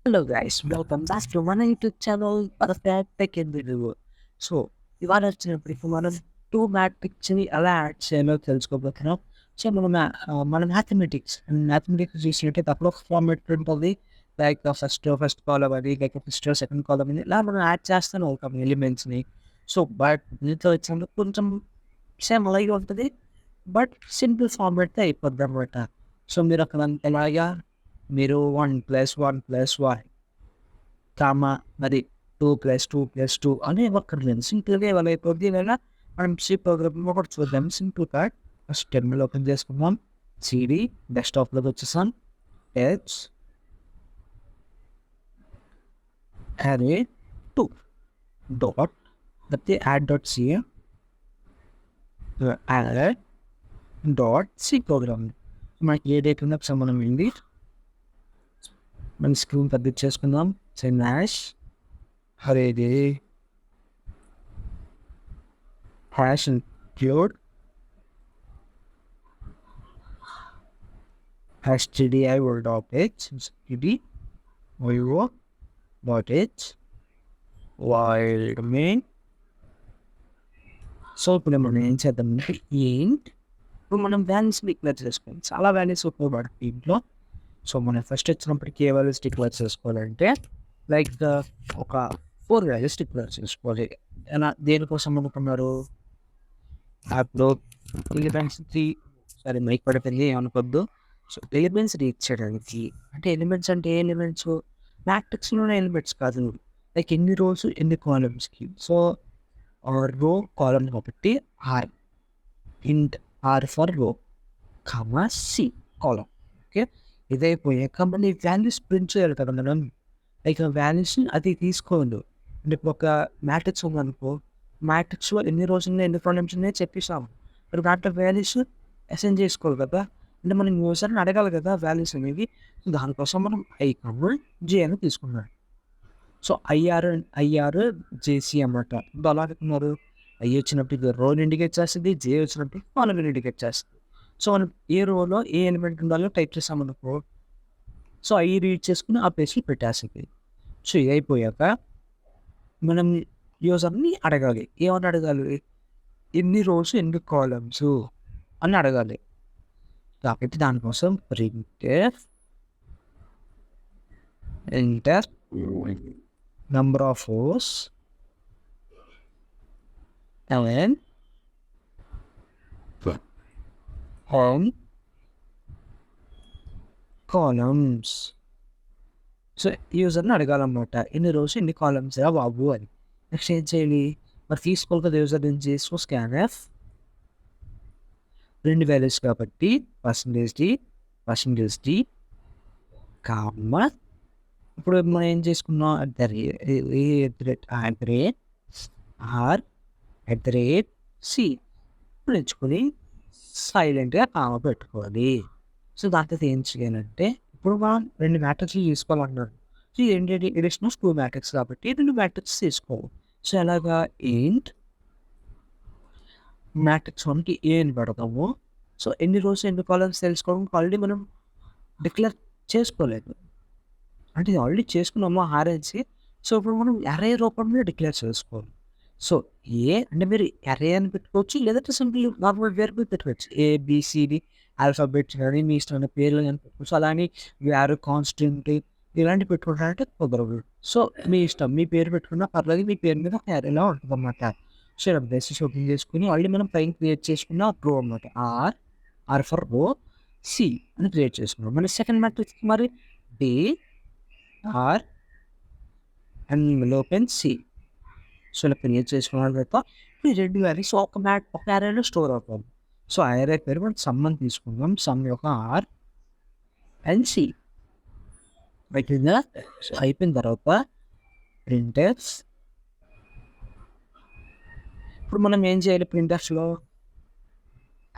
Hello guys, welcome back to మన YouTube channel perfect tech in review. So ఇవాళ వచ్చినప్పటికి మనం టూ మ్యాట్రిక్స్ని ఎలా యాడ్ చేయాలో తెలుసుకోబోతున్నాం. సో మన మ్యాథమెటిక్స్ చూసినట్టే అప్పుడు ఒక ఫార్మేట్ ఉంటుంది. లైక్ ఫస్ట్ కాలం అది, లైక్ ఫస్ట్ సెకండ్ కాలం అని ఇలా మనం యాడ్ చేస్తాను ఒక ఎలిమెంట్స్ని. సో బట్ దీంట్లో వచ్చినప్పుడు కొంచెం సేమ్ అలాగే ఉంటుంది, బట్ సింపుల్ ఫార్మేట్తో అయిపోద్ది అనమాట. సో మీరు అక్కడ ఎలాగా మీరు 1+1+1 కామా మరి 2+2+2 అని ఇవ్వక్కర్లేదు. సింపుల్గా ఇవ్వలేకపోతే లేదా మనం సి ప్రోగ్రామ్ ఒకటి చూద్దాం. సింపుల్గా ఫస్ట్ టెర్మినల్ ఓపెన్ చేసుకుందాం. సిడి డెస్క్టాప్లోకి వచ్చేసాం. హెచ్ అరే 2 డాట్ లేకపోతే add dot C add dot C program. మనకి ఏదైతే ఉందో ఒకసారి మనం వెళ్ళి మన స్క్రీన్ తగ్గించేసుకుందాం. డాష్ అరేది hash include stdio dot h std io dot h while main. So ఇప్పుడు మనం ఏం చేద్దామంటే ఏంటి ఇప్పుడు మనం వాల్యూస్ డిక్లేర్ చేసుకోవాలి. చాలా వాల్యూస్ ఉపయోగపడుతుంది దీంట్లో. సో మనం ఫస్ట్ వచ్చినప్పటికీ ఏ వాల్యూస్ డిక్లేర్ చేసుకోవాలంటే లైక్ ఒక 4 వాల్యూస్ డిక్లేర్ చేసుకోవాలి. ఎలా దేనికోసం అనుకున్నారు? అప్పుడు ఎలిమెంట్స్ మైక్ పడిపోయింది ఏమనుకోద్దు. సో ఎలిమెంట్స్ రీడ్ చేయడానికి అంటే ఎలిమెంట్స్ అంటే ఏ ఎలిమెంట్స్? మ్యాట్రిక్స్లోనే ఎలిమెంట్స్ కాదు, లైక్ ఎన్ని రోస్ ఎన్ని కాలమ్స్కి. సో రో కాలమ్ కాబట్టి ఆర్ ఇంట్ ఆర్ ఫర్ రో కామా సి కాలమ్. ఓకే, ఇదైపోయాక మళ్ళీ వాల్యూస్ ప్రింట్ చేయాలి కదా మనం. లైక్ వాల్యూస్ అది తీసుకోండు. అంటే ఇప్పుడు ఒక మ్యాట్రిక్స్ ఉందనుకో, మ్యాట్రిక్స్లో ఎన్ని రోజులు ఎన్ని కాలమ్స్ ఉన్నాయో చెప్పేసాము. మరి దాంట్లో వాల్యూస్ అసైన్ చేసుకోవాలి కదా. అంటే మనం యూజర్ని అడగాలి కదా వాల్యూస్ అనేవి. దానికోసం మనం ఐ కమ్మ జే అని తీసుకున్నాం. సో ఐఆర్ జేసీ అన్నమాట. ఇప్పుడు అలాగే ఐ వచ్చినప్పుడు రోని ఇండికేట్ చేస్తుంది, జే వచ్చినప్పుడు కాలమ్ని ఇండికేట్ చేస్తుంది. సో మనం ఏ రోలో ఏ ఎలిమెంట్ ఉండాలో టైప్ చేసామనుకో, సో ఐ రీడ్ చేసుకుని ఆ ప్లేస్లో పెట్టేస్తుంది. సో ఇది అయిపోయాక మనం యూజర్ని అడగాలి. ఏమని అడగాలి? ఎన్ని రోస్ ఎన్ని కాలమ్స్ అని అడగాలి. కాబట్టి దానికోసం enter number of rows and on columns. So యూజర్ని అడగాలన్నమాట, ఎన్ని రోస్ ఎన్ని కాలమ్స్ రా బాబు అని. నెక్స్ట్ ఏం చేయాలి? మరి తీసుకోవాలి కదా యూజర్ నుంచి. సో స్కాన్ఎఫ్ 2 వాల్యూస్ కాబట్టి పర్సంటేజ్ డి కామ ఇప్పుడు మనం ఏం చేసుకున్నాం? @సి ఇప్పుడు ఎంచుకొని సైలెంట్గా కామ పెట్టుకోవాలి. సో దాంతో ఏం చేయాలంటే ఇప్పుడు మనం 2 మ్యాట్రిక్స్లు తీసుకోవాలన్నాడు. సో ఏంటంటే ఎడిషన్ ఆఫ్ 2 మ్యాట్రిక్స్ కాబట్టి 2 మ్యాట్రిక్స్ తీసుకోవాలి. సో ఎలాగా ఏంట్ మ్యాట్రిక్స్ 1కి ఏ అని పెడతాము. సో ఎన్ని రోస్ ఎన్ని కాలమ్స్ తెలుసుకోవడం ఆల్రెడీ మనం డిక్లేర్ చేసుకోలేదు. అంటే ఇది ఆల్రెడీ చేసుకున్నాము ఆర్ఎన్సి. సో ఇప్పుడు మనం అరే రూపంలో డిక్లేర్ చేసుకోవాలి. సో ఏ అంటే మీరు అరే అని పెట్టుకోవచ్చు, లేదంటే సింపుల్ నార్మల్ వేరియబుల్ పెట్టుకోవచ్చు. ఏబిసిడి ఆల్ఫాబెట్స్ కానీ మీ ఇష్టమైన పేర్లు కానీ పెట్టుకోవచ్చు. అలానే వేరు కాన్స్టెంట్ ఇలాంటివి పెట్టుకుంటారంటే కుదరదు. సో మీ ఇష్టం, మీ పేరు పెట్టుకున్నా పర్లేదు, మీ పేరు మీద అరేలా ఉంటుంది అన్నమాట. సో ఇలా బేసిస్ ఓపెన్ చేసుకుని ఆల్రెడీ మనం పైన క్రియేట్ చేసుకున్న రో అన్నమాట. ఆర్ ఫర్ రో, సి అని క్రియేట్ చేసుకున్నాం. మన సెకండ్ మ్యాట్రిక్స్ మరి D R and open C. So ఇలా క్రియేట్ చేసుకున్న తర్వాత ఈ 2 వాల్యూస్ ఒక అరేలో స్టోర్ అవుతుంది. సో ఆ అరే పేరు మనం సమ్ అని తీసుకుందాం. సమ్ యొక్క ఆర్ అండ్ సి అయిపోయిందా? సో అయిపోయిన తర్వాత ప్రింటర్స్. ఇప్పుడు మనం ఏం చేయాలి? ప్రింటర్స్లో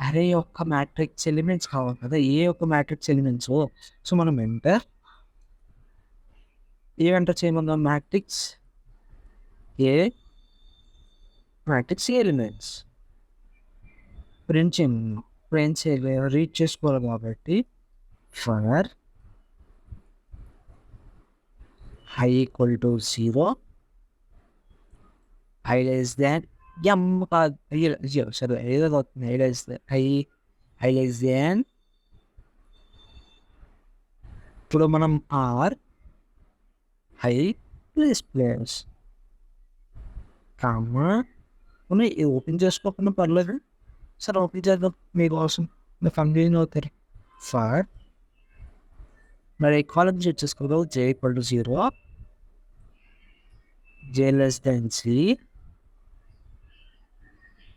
అరే యొక్క మ్యాట్రిక్స్ ఎలిమెంట్స్ కావాలి కదా, ఏ యొక్క మ్యాట్రిక్స్ ఎలిమెంట్స్. సో మనం ఎంటర్ చేయమన్నాం matrix A matrix elements print చేయలేదు, రీడ్ చేసుకోవాలి కాబట్టి for I equal to 0, I less than m కాదు అయ్యో సరే ఏదో అవుతుంది I less than ఇప్పుడు మనం r I ప్లస్ కామా మనం ఇది ఓపెన్ చేసుకోకుండా పర్లేదు సరే ఓపెన్ చేద్దాం మీకోసం మీ కన్వీనియన్ అవుతారు ఫర్ మరి కాలం check చేసుకోగలవు j equal to 0, j less than c,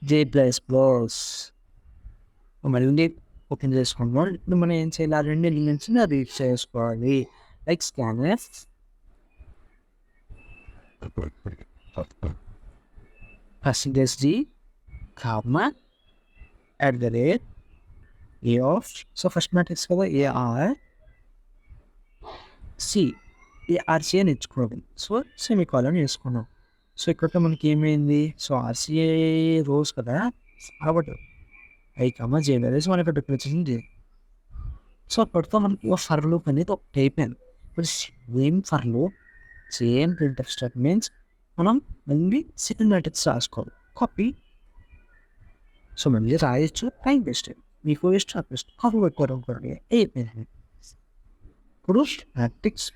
j plus మళ్ళీ ఓపెన్ చేసుకుంటాం ఇప్పుడు మనం ఏం చేయాలి ఆ రెండు ఎలిమెంట్స్ని రీడ్ చేసుకోవాలి like scanner percentage d comma at the rate a of so first matrix కదా ar c arc అని ఇచ్చుకోవాలి సో సెమీకాలన్ వేసుకున్నాం సో ఇక్కడ మనకి ఏమైంది సో ఆర్సీఏ రోస్ కదా కాబట్టి ఐ కమా జే వేరేసి మనకి ఇక్కడ వచ్చింది సో అప్పటితో మనకి ఫర్ లూప్ అనేది ఒక అయిపోయింది ఇప్పుడు same for loop same printer statements మనం మళ్ళీ సెకండ్ మ్యాట్రిక్స్ రాసుకోవాలి కాపీ సో మళ్ళీ రాయొచ్చు టైం వేస్ట్ మీకు వేస్ట్ నాకు వేస్ట్ కాపీ పెట్టుకోవడం అయిపోయింది ఇప్పుడు మ్యాట్రిక్స్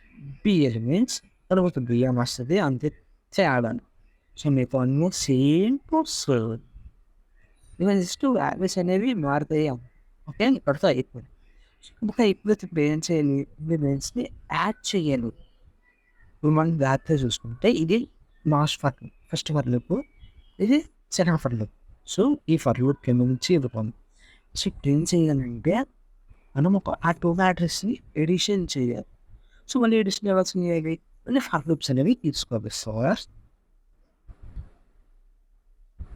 బి ఎలిమెంట్స్ తర్వాత బిఎం వస్తుంది అంతే చేయడానికి సో మీకు అన్నీ సేమ్ ప్రాసెస్ ఇవన్నీ జస్ట్ వాల్యూస్ అనేవి మారుతాయి ఓకే ఇక్కడితో అయిపోయింది ఇంకా ఇప్పుడు ఏం చేయాలి ఎలిమెంట్స్ని యాడ్ చేయాలి ఇప్పుడు మనం జాగ్రత్తగా చూసుకుంటే ఇది లాస్ట్ ఫస్ట్ ఫర్ లూప్ ఇది సెకండ్ ఫర్ లూప్ సో ఈ ఫర్ లూప్ కింద నుంచి ఇవ్వకుండా సో ఇప్పుడు ఏం చేయాలంటే మనం ఆ టూ మ్యాట్రిక్స్ని ఎడిషన్ చేయాలి సో మళ్ళీ ఎడిషన్ ఎవరికి చేయాలి మళ్ళీ ఫర్ లూప్స్ అనేవి తీసుకోవాలి so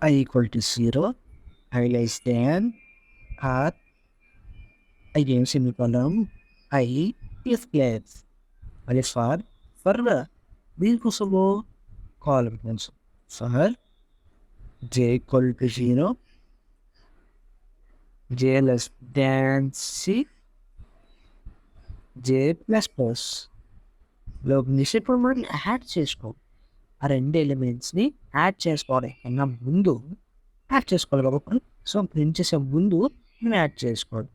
I equal to 0, I less than r again semicolon I is less మళ్ళీ ఫర్ దీనికోసము కాలం కోసం for j equal to 0, j less than c, j plus ఇప్పుడు మనం యాడ్ చేసుకోవాలి ఆ రెండు ఎలిమెంట్స్ని యాడ్ చేసుకోవాలి కన్నా ముందు యాడ్ చేసుకోవాలి కాబట్టి సో ప్రింట్ చేసే ముందు మనం యాడ్ చేసుకోవాలి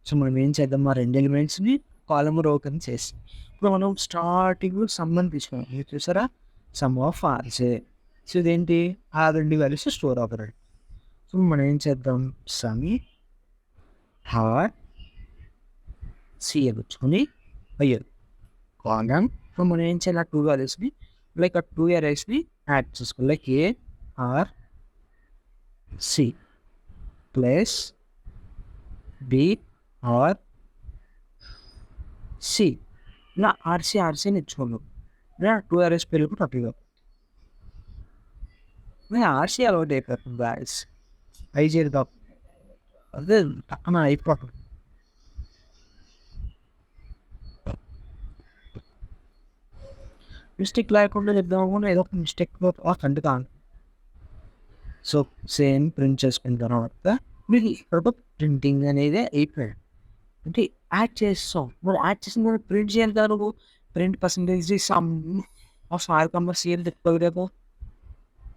సో మనం ఏం చేద్దాం ఆ రెండు ఎలిమెంట్స్ని కాలమ్ రో కింద చేసి ఇప్పుడు మనం స్టార్టింగ్ సమ్ అని తీసుకున్నాం మీరు చూసారా సమ్ ఆఫ్ ఆర్జే సో ఇదేంటి ఆ రెండు వాల్యూస్ స్టోర్ అవుతారు సో మనం ఏం చేద్దాం సమ్ హార్ సిఏ వచ్చుకొని అయ్యారు కాలమ్ సో మనం ఏం చేయాలి ఆ టూ వాల్యూస్ని like a 2 arrays-ని యాడ్ చేసుకోవాలి like A R C plus B R C ఇలా ఆర్సీని ఇచ్చుకోండి ఇలా 2 arrays పేరు టట్టుగా ఆర్సీ అలవాటు అయిపోతుంది బ్యాస్ అయి చేద్దాం అదే పక్కన అయిపోతుంది మిస్టేక్ లేకుండా చెప్దాం అనుకుంటే ఏదో ఒక మిస్టేక్ కంటుతాను సో సేమ్ ప్రింట్ చేసుకున్న తర్వాత మీకు ఇక్కడ ప్రింటింగ్ అనేది అయిపోయాడు అంటే యాడ్ చేస్తాం మరి యాడ్ చేసిన తర్వాత ప్రింట్ చేయాలి కదా నువ్వు print percentage sum of R comma సీఎల్ తిప్పగలేవు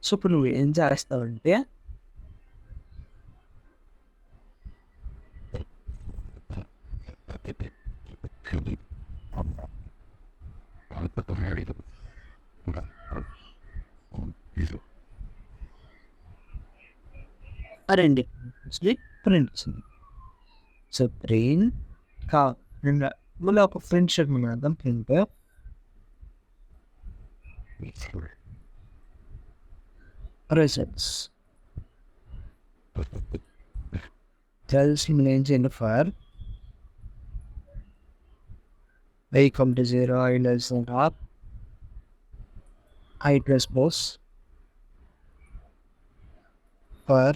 సో ఇప్పుడు నువ్వు ఏం చేస్తావంటే రెండు ప్రింట్ సో ప్రింట్ మళ్ళీ ఒక ప్రింట్ షర్ట్ మనం ప్రింట్ రిజల్ట్స్ తెలిసి మనం ఏం చేయండి for I come to 0, I less than half, I transpose for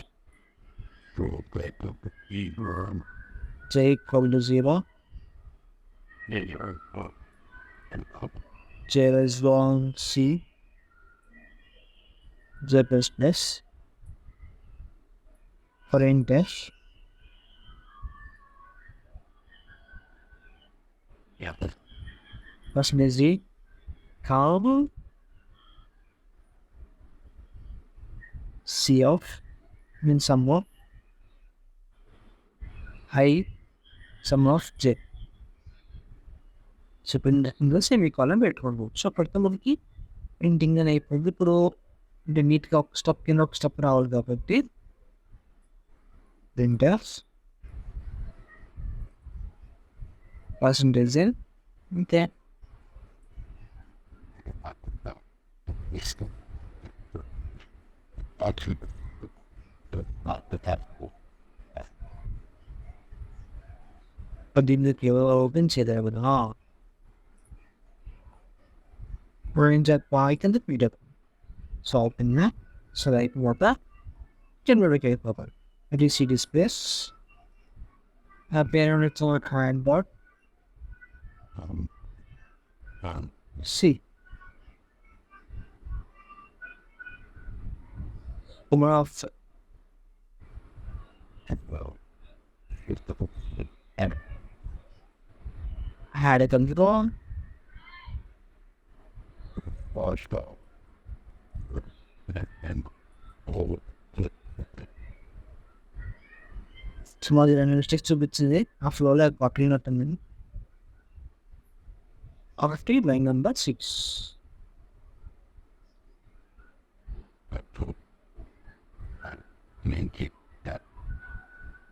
j equal to 0, j less than c, j plus for in dash percentage d calm C of means sum of I sum of J. So ఇప్పుడు semicolon పెట్టుకోండి. So అప్పటితో మనకి printing అని అయిపోయింది. ఇప్పుడు అంటే నీట్గా ఒక step కింద ఒక స్టెప్ రావాలి కాబట్టి ప్రింటర్స్ పర్సంటేజ్ అంతే. దీన్ని ఓపెన్ చేయలేదు కదా, range at y can the reader. So open that. So like what that generate a bubble. And you see this place. Appear on its own current board. See. More of I had a control. సుమారు 2 sticks చూపించింది. ఆ ఫ్లోలో పక్కనట్టుంది. ఒకటి line number 6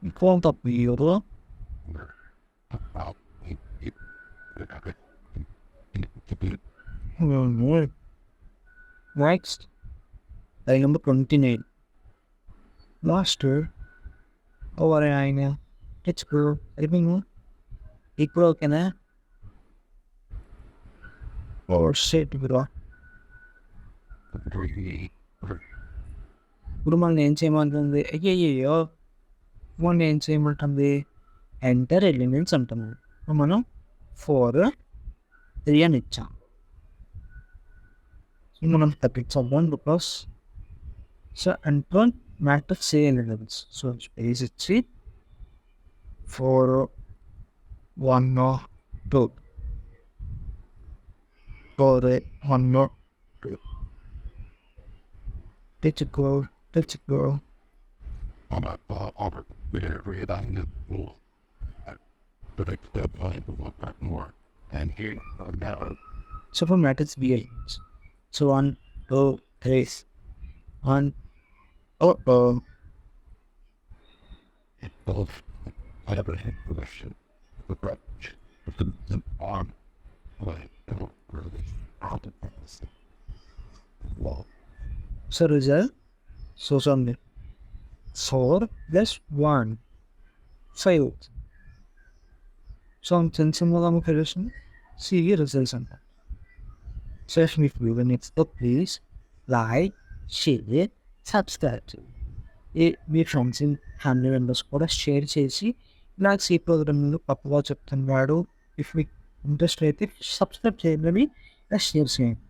ఇంకో తప్పు ఇవ్వరు. Next, line number 29. Master, over an it's girl, living equal can I or set with a Guruman name same on the yeah, one name same on the enter elements sometime. Romano 4 3 and it's మనం తప్పించాం because so అంటూ matrix ఏ elements. So space ఇచ్చి 4 1 2 4 1 2 తెచ్చుకో so for matrix B elements. So 1 2 3 1 So result. So something 4 plus 1 5. So I'm sensing what I'm producing. See your results on that. So if you will need to please like, share, subscribe to me friends family members కూడా share చేసి నాకు C programming పక్కగా చెప్తున్నాడు. If మీకు interest అయితే subscribe చేయండి, share చేయండి.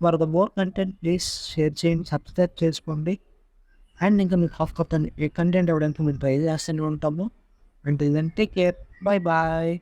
For the more content please share చేయండి, సబ్స్క్రైబ్ చేసుకోండి. అండ్ ఇంకా మీకు హాఫ్ కప్ ఏ కంటెంట్ ఎవడానికి మేము ట్రై చేస్తూనే ఉంటాము. అంటే టేక్ కేర్, బాయ్ బాయ్.